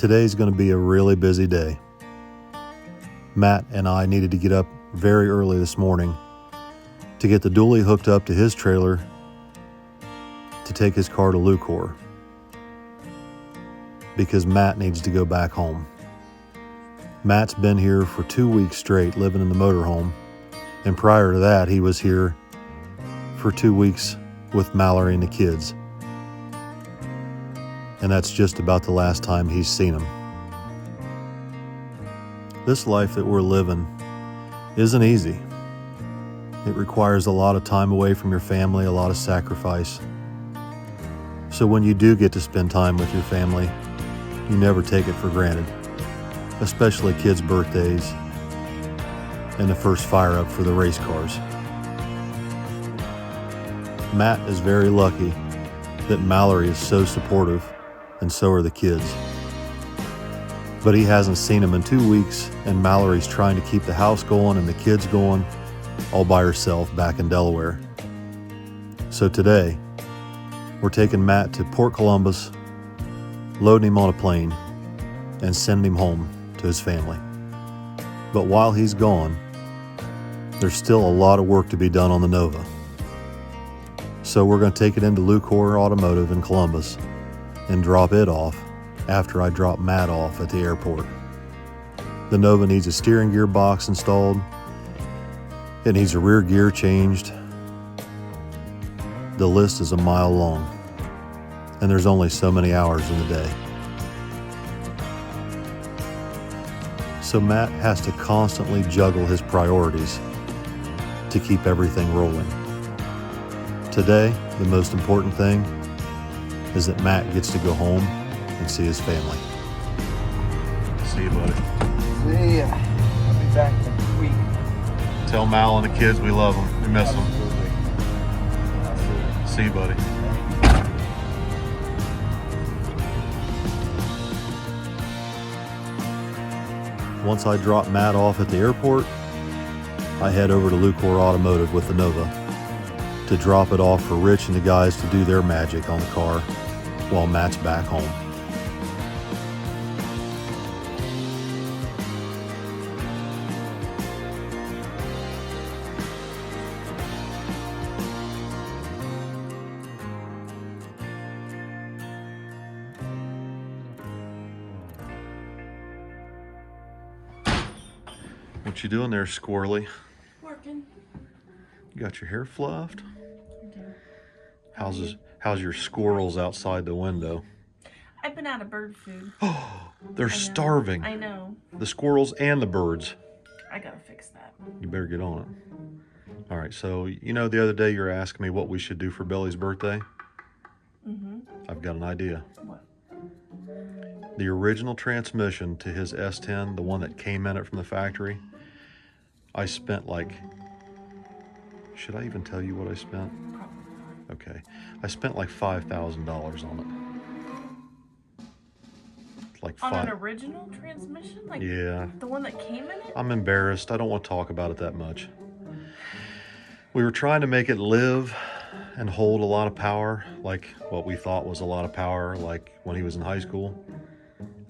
Today's going to be a really busy day. Matt and I needed to get up very early this morning to get the dually hooked up to his trailer to take his car to Lucor because Matt needs to go back home. Matt's been here for 2 weeks straight living in the motorhome, and prior to that he was here for 2 weeks with Mallory and the kids. And that's just about the last time he's seen them. This life that we're living isn't easy. It requires a lot of time away from your family, a lot of sacrifice. So when you do get to spend time with your family, you never take it for granted, especially kids' birthdays and the first fire up for the race cars. Matt is very lucky that Mallory is so supportive, and so are the kids. But he hasn't seen him in 2 weeks, and Mallory's trying to keep the house going and the kids going all by herself back in Delaware. So today, we're taking Matt to Port Columbus, loading him on a plane, and sending him home to his family. But while he's gone, there's still a lot of work to be done on the Nova. So we're going to take it into Lucor Automotive in Columbus and drop it off after I drop Matt off at the airport. The Nova needs a steering gear box installed. It needs a rear gear changed. The list is a mile long, and there's only so many hours in the day. So Matt has to constantly juggle his priorities to keep everything rolling. Today, the most important thing is that Matt gets to go home and see his family. See you, buddy. See ya. I'll be back next week. Tell Mal and the kids we love them. We miss them. Absolutely. See you, buddy. Once I drop Matt off at the airport, I head over to Lucor Automotive with the Nova to drop it off for Rich and the guys to do their magic on the car while Matt's back home. What you doing there, squirrely? Working. You got your hair fluffed? I do. How's your squirrels outside the window? I've been out of bird food. Oh, they're I know. starving. I know. The squirrels and the birds. I gotta fix that. You better get on it. All right, so you know the other day you were asking me what we should do for Billy's birthday? Mm-hmm. I've got an idea. What? The original transmission to his S-10, the one that came in it from the factory, I spent like, should I even tell you what I spent? Probably not. Okay, I spent like $5,000 on it. Like On an five. original transmission? Like Yeah, the one that came in it? I'm embarrassed. I don't want to talk about it that much. We were trying to make it live and hold a lot of power, like what we thought was a lot of power, like when he was in high school,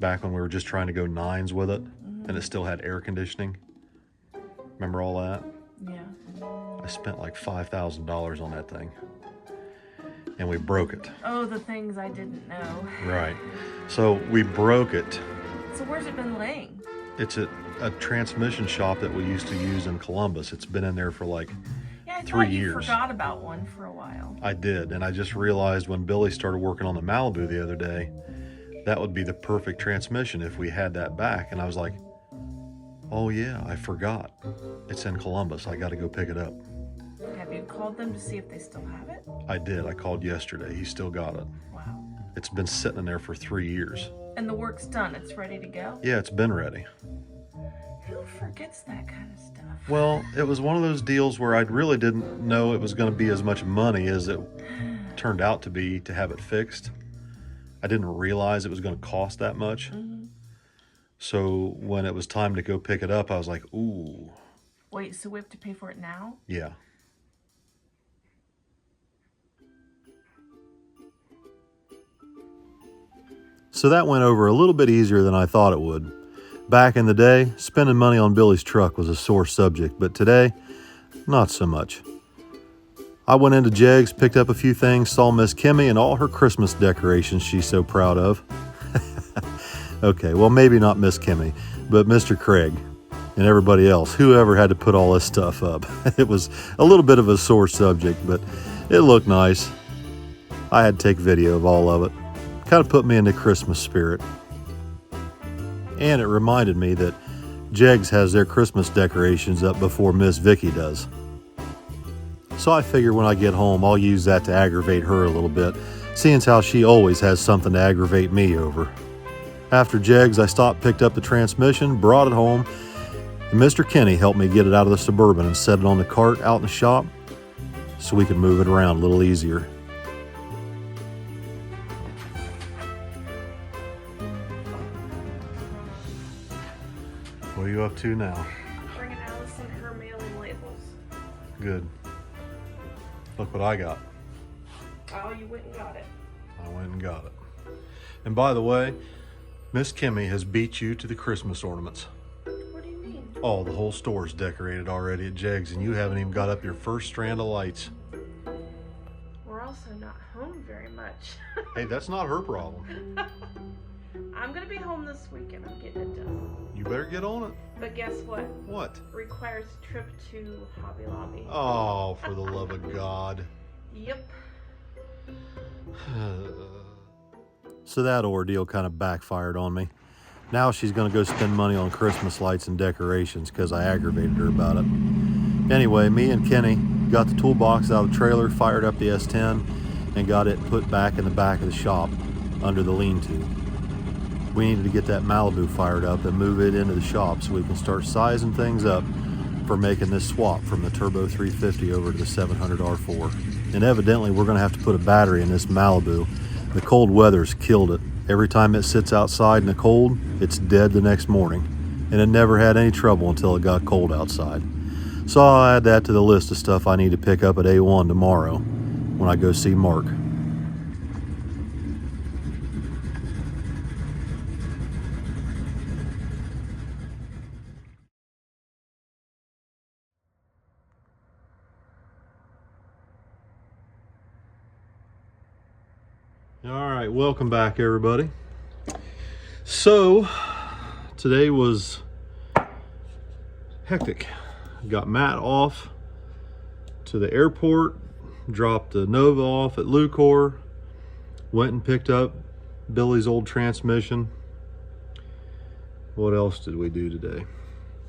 back when we were just trying to go nines with it, and it still had air conditioning. Remember all that? Yeah. I spent like $5,000 on that thing, and we broke it. Oh, the things I didn't know. Right. So we broke it. So where's it been laying? It's at a transmission shop that we used to use in Columbus. It's been in there for like Yeah, I 3 thought you years. forgot about one for a while. I did, and I just realized when Billy started working on the Malibu the other day, that would be the perfect transmission if we had that back. And I was like, oh yeah, I forgot. It's in Columbus. I got to go pick it up. Have you called them to see if they still have it? I did. I called yesterday. He still got it. Wow. It's been sitting in there for 3 years. And the work's done. It's ready to go? Yeah, it's been ready. Who forgets that kind of stuff? Well, it was one of those deals where I really didn't know it was going to be as much money as it turned out to be to have it fixed. I didn't realize it was going to cost that much. Mm-hmm. So when it was time to go pick it up, I was like, ooh, Wait, so we have to pay for it now? yeah. So that went over a little bit easier than I thought it would. Back in the day, spending money on Billy's truck was a sore subject, but today, not so much. I went into Jegs, picked up a few things, saw Miss Kimmy and all her Christmas decorations she's so proud of. Okay, well, maybe not Miss Kimmy, but Mr. Craig and everybody else, whoever had to put all this stuff up. It was a little bit of a sore subject, but it looked nice. I had to take video of all of it. Kind of put me in the Christmas spirit. And it reminded me that Jegs has their Christmas decorations up before Miss Vicky does. So I figure when I get home, I'll use that to aggravate her a little bit, seeing as how she always has something to aggravate me over. After Jegs, I stopped, picked up the transmission, brought it home, and Mr. Kenny helped me get it out of the Suburban and set it on the cart out in the shop so we could move it around a little easier. What are you up to now? Bringing Allison her mailing labels. Good. Look what I got. Oh, you went and got it. I went and got it. And by the way, Miss Kimmy has beat you to the Christmas ornaments. What do you mean? Oh, the whole store's decorated already at Jegs, and you haven't even got up your first strand of lights. We're also not home very much. Hey, that's not her problem. I'm gonna be home this weekend. I'm getting it done. You better get on it. But guess what? What? Requires a trip to Hobby Lobby. Oh, for the love of God. Yep. So that ordeal kind of backfired on me. Now she's going to go spend money on Christmas lights and decorations because I aggravated her about it. Anyway, me and Kenny got the toolbox out of the trailer, fired up the S-10, and got it put back in the back of the shop under the lean-to. We needed to get that Malibu fired up and move it into the shop so we can start sizing things up for making this swap from the Turbo 350 over to the 700 R4. And evidently we're going to have to put a battery in this Malibu. The cold weather's killed it. Every time it sits outside in the cold, it's dead the next morning. And it never had any trouble until it got cold outside. So I'll add that to the list of stuff I need to pick up at A1 tomorrow when I go see Mark. All right, welcome back, everybody. So today was hectic. Got Matt off to the airport, dropped the Nova off at Lucor, went and picked up Billy's old transmission. What else did we do today?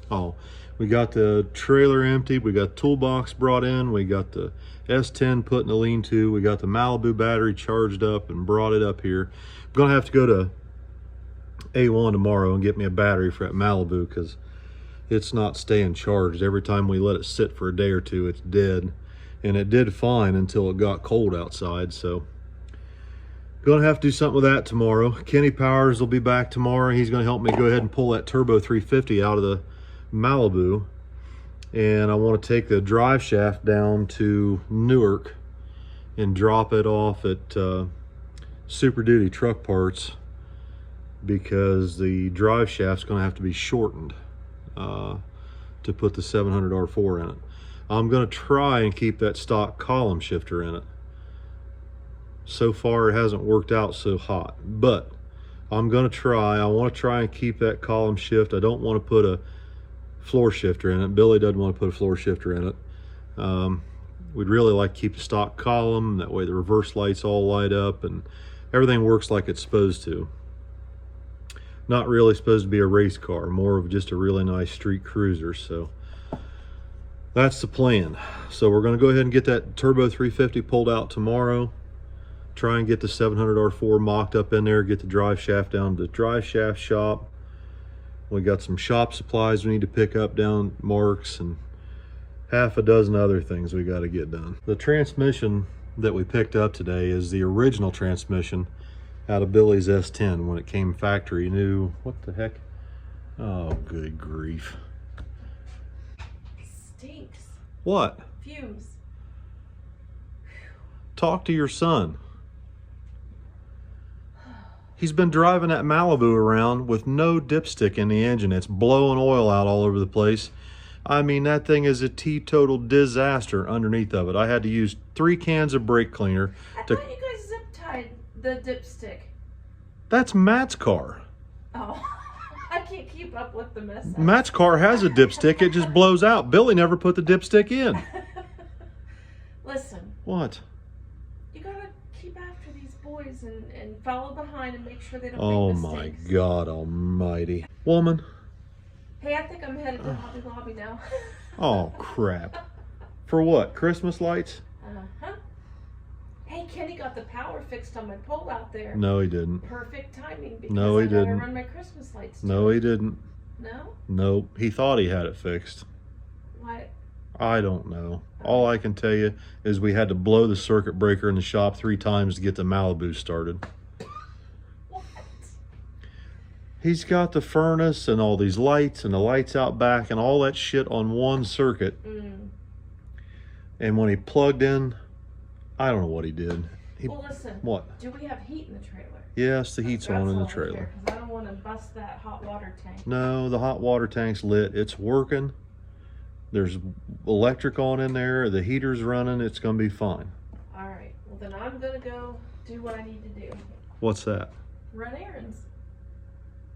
Oh, we got the trailer emptied, we got the toolbox brought in, we got the S-10 put in the lean-to, we got the Malibu battery charged up and brought it up here. I'm gonna have to go to A1 tomorrow and get me a battery for that Malibu because it's not staying charged. Every time we let it sit for a day or two, it's dead. And it did fine until it got cold outside, so gonna have to do something with that tomorrow. Kenny Powers will be back tomorrow. He's gonna help me go ahead and pull that Turbo 350 out of the Malibu, and I want to take the drive shaft down to Newark and drop it off at Super Duty Truck Parts because the drive shaft's going to have to be shortened to put the 700 R4 in it. I'm going to try and keep that stock column shifter in it. So far it hasn't worked out so hot, but I'm going to try. I want to try and keep that column shift. I don't want to put a floor shifter in it. Billy doesn't want to put a floor shifter in it. We'd really like to keep the stock column. That way the reverse lights all light up and everything works like it's supposed to. Not really supposed to be a race car, more of just a really nice street cruiser. So that's the plan. So we're going to go ahead and get that Turbo 350 pulled out tomorrow. Try and get the 700 R4 mocked up in there. Get the drive shaft down to the drive shaft shop. We got some shop supplies we need to pick up down at Mark's and half a dozen other things we got to get done. The transmission that we picked up today is the original transmission out of Billy's S-10 when it came factory new. What the heck? Oh, good grief. Stinks. What? Fumes. Talk to your son. He's been driving that Malibu around with no dipstick in the engine. It's blowing oil out all over the place. I mean, that thing is a teetotal disaster underneath of it. I had to use 3 cans of brake cleaner. I thought you guys zip tied the dipstick. That's Matt's car. Oh, I can't keep up with the mess. Matt's car has a dipstick. It just blows out. Billy never put the dipstick in. Listen. What? You gotta keep after these boys and follow behind and make sure they don't Oh make my mistakes. God almighty. Woman. Hey, I think I'm headed to Hobby Lobby now. Oh, crap. For what? Christmas lights? Uh-huh. Hey, Kenny got the power fixed on my pole out there. No, he didn't. Perfect timing because No, he I gotta didn't. run my Christmas lights too. No, he didn't. No? Nope. He thought he had it fixed. What? I don't know. All I can tell you is we had to blow the circuit breaker in the shop 3 times to get the Malibu started. What? He's got the furnace and all these lights and the lights out back and all that shit on one circuit. And when he plugged in, I don't know what he did. Well, listen. What? Do we have heat in the trailer? Yes, the heat's on in the That's all trailer. because I don't want to bust that hot water tank. No, the hot water tank's lit. It's working. There's electric on in there. The heater's running. It's going to be fine. All right. Well, then I'm going to go do what I need to do. What's that? Run errands.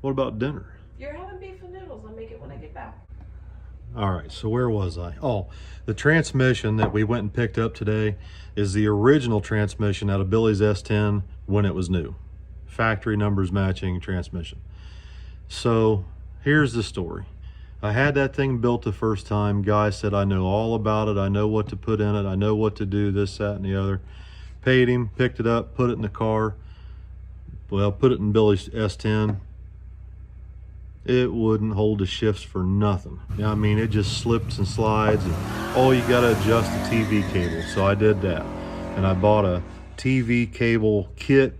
What about dinner? You're having beef and noodles. I'll make it when I get back. All right, so where was I? Oh, the transmission that we went and picked up today is the original transmission out of Billys S-10 when it was new. Factory numbers matching transmission. So here's the story. I had that thing built the first time. Guy said, I know all about it. I know what to put in it. I know what to do, this, that, and the other. Paid him, picked it up, put it in the car. Well, put it in Billys S-10. It wouldn't hold the shifts for nothing. I mean, it just slips and slides, and oh, you got to adjust the TV cable. So I did that, and I bought a TV cable kit,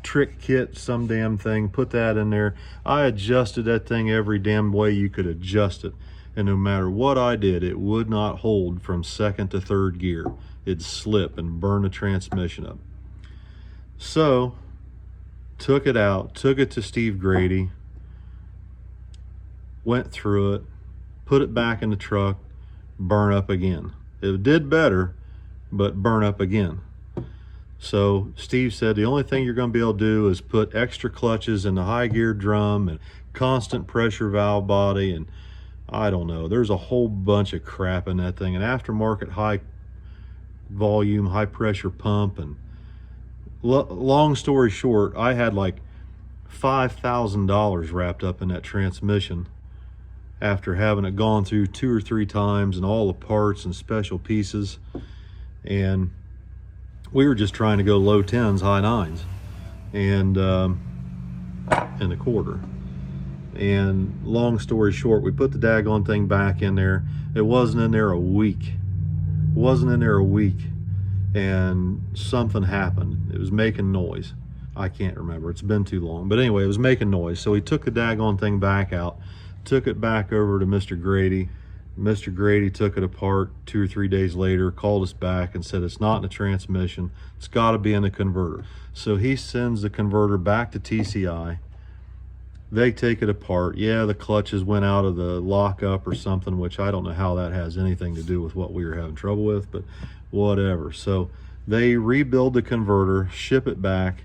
trick kit, some damn thing, put that in there. I adjusted that thing every damn way you could adjust it, and no matter what I did, it would not hold from 2nd to 3rd gear. It'd slip and burn the transmission up. So took it out, took it to Steve Grady, went through it, put it back in the truck, burn up again. It did better, but burn up again. So Steve said the only thing you're going to be able to do is put extra clutches in the high gear drum and constant pressure valve body, and I don't know, there's a whole bunch of crap in that thing, an aftermarket high volume high pressure pump. And long story short, I had like $5,000 wrapped up in that transmission after having it gone through 2 or 3 times and all the parts and special pieces. And we were just trying to go low 10s, high 9s, and in the quarter. And long story short, we put the daggone thing back in there. It wasn't in there a week. It wasn't in there a week, and something happened. It was making noise. I can't remember. It's been too long. But anyway, it was making noise. So we took the daggone thing back out, took it back over to Mr. Grady. Mr. Grady took it apart 2 or 3 days later, called us back and said it's not in the transmission. It's got to be in the converter. So he sends the converter back to TCI. They take it apart. Yeah, the clutches went out of the lockup or something, which I don't know how that has anything to do with what we were having trouble with, but whatever. So they rebuild the converter, ship it back,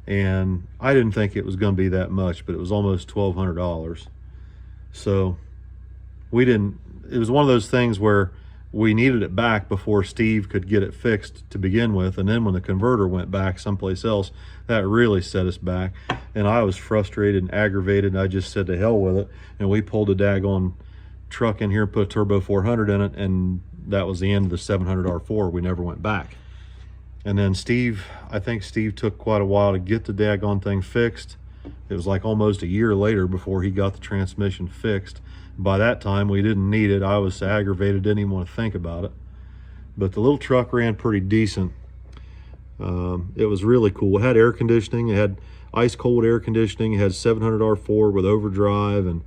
and I didn't think it was going to be that much, but it was almost $1,200. So we didn't, it was one of those things where we needed it back before Steve could get it fixed to begin with, and then when the converter went back someplace else, that really set us back. And I was frustrated and aggravated, and I just said to hell with it, and we pulled a daggone truck in here, put a turbo 400 in it, and that was the end of the 700 R4. We never went back. And then Steve, I think Steve took quite a while to get the daggone thing fixed. It was like almost a year later before he got the transmission fixed. By that time, we didn't need it. I was aggravated, didn't even want to think about it. But the little truck ran pretty decent. It was really cool. It had air conditioning. It had ice cold air conditioning. It had 700 R4 with overdrive, and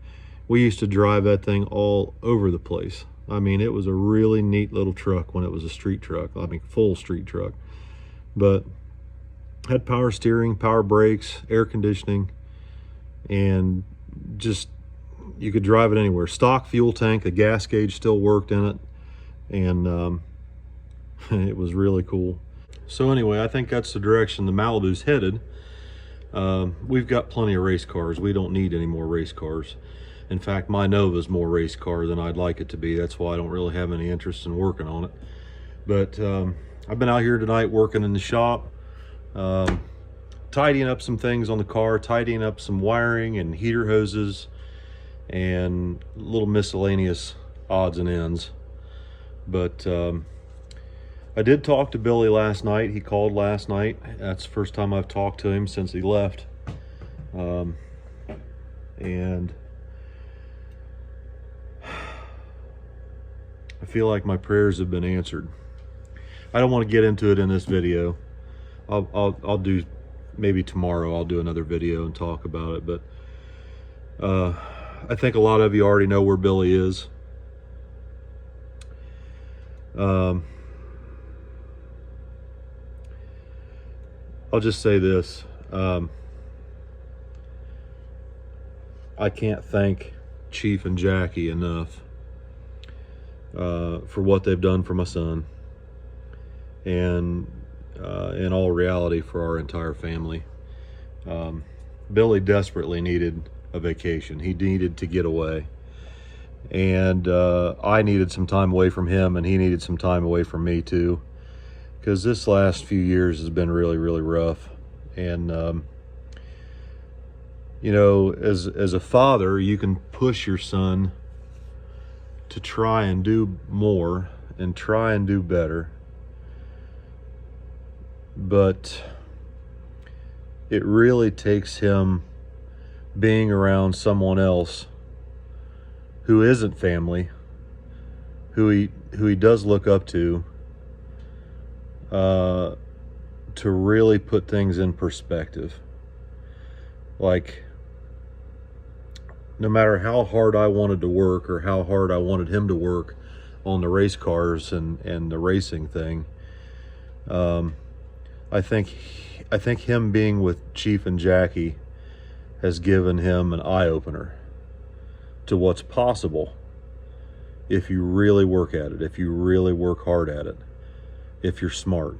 we used to drive that thing all over the place. I mean, it was a really neat little truck when it was a street truck. I mean, full street truck. But Had power steering, power brakes, air conditioning, and just, you could drive it anywhere. Stock fuel tank, the gas gauge still worked in it, and it was really cool. So anyway, I think that's the direction the Malibu's headed. We've got plenty of race cars. We don't need any more race cars. In fact, my Nova's more race car than I'd like it to be. That's why I don't really have any interest in working on it. But I've been out here tonight working in the shop, tidying up some things on the car, tidying up some wiring and heater hoses and little miscellaneous odds and ends. But I did talk to Billy last night. He called last night. That's the first time I've talked to him since he left. And I feel like my prayers have been answered. I don't want to get into it in this video. I'll do, maybe tomorrow I'll do another video and talk about it. But I think a lot of you already know where Billy is. I'll just say this. I can't thank Chief and Jackie enough for what they've done for my son, and in all reality for our entire family. Billy desperately needed a vacation. He needed to get away, and I needed some time away from him, and he needed some time away from me too, because this last few years has been really, really rough. And you know, as a father, you can push your son to try and do more and try and do better, but it really takes him being around someone else who isn't family, who he does look up to really put things in perspective. Like, no matter how hard I wanted to work or how hard I wanted him to work on the race cars and the racing thing, I think him being with Chief and Jackie has given him an eye-opener to what's possible if you really work at it, if you really work hard at it, if you're smart.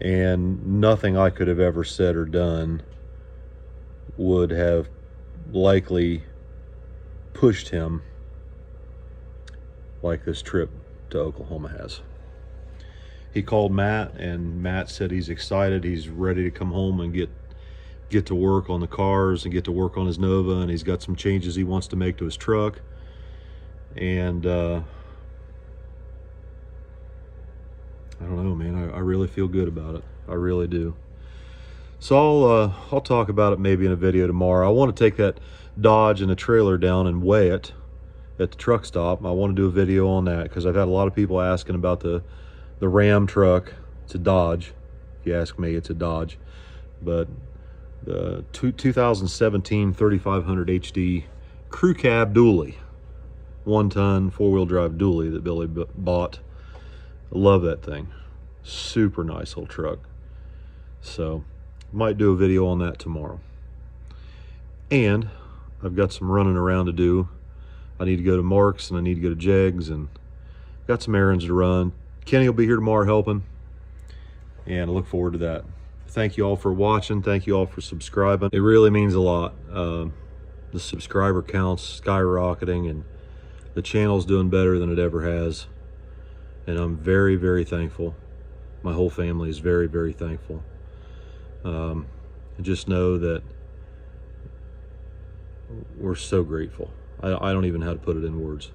And nothing I could have ever said or done would have likely pushed him like this trip to Oklahoma has. He called Matt, and Matt said he's excited. He's ready to come home and get to work on the cars and get to work on his Nova, and he's got some changes he wants to make to his truck. And I don't know, man, I really feel good about it. I really do. So I'll talk about it maybe in a video tomorrow. I want to take that Dodge and a trailer down and weigh it at the truck stop. I want to do a video on that because I've had a lot of people asking about the Ram truck. It's a Dodge. If you ask me, it's a Dodge. But the 2017 3500 HD crew cab dually, 1-ton 4-wheel drive dually that Billy bought. I love that thing. Super nice little truck. So might do a video on that tomorrow. And I've got some running around to do. I need to go to Mark's and I need to go to Jegs, and got some errands to run. Kenny will be here tomorrow helping, and I look forward to that. Thank you all for watching. Thank you all for subscribing. It really means a lot. The subscriber count's skyrocketing, and the channel's doing better than it ever has. And I'm very, very thankful. My whole family is very, very thankful. Just know that we're so grateful. I don't even know how to put it in words.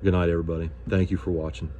Good night, everybody. Thank you for watching.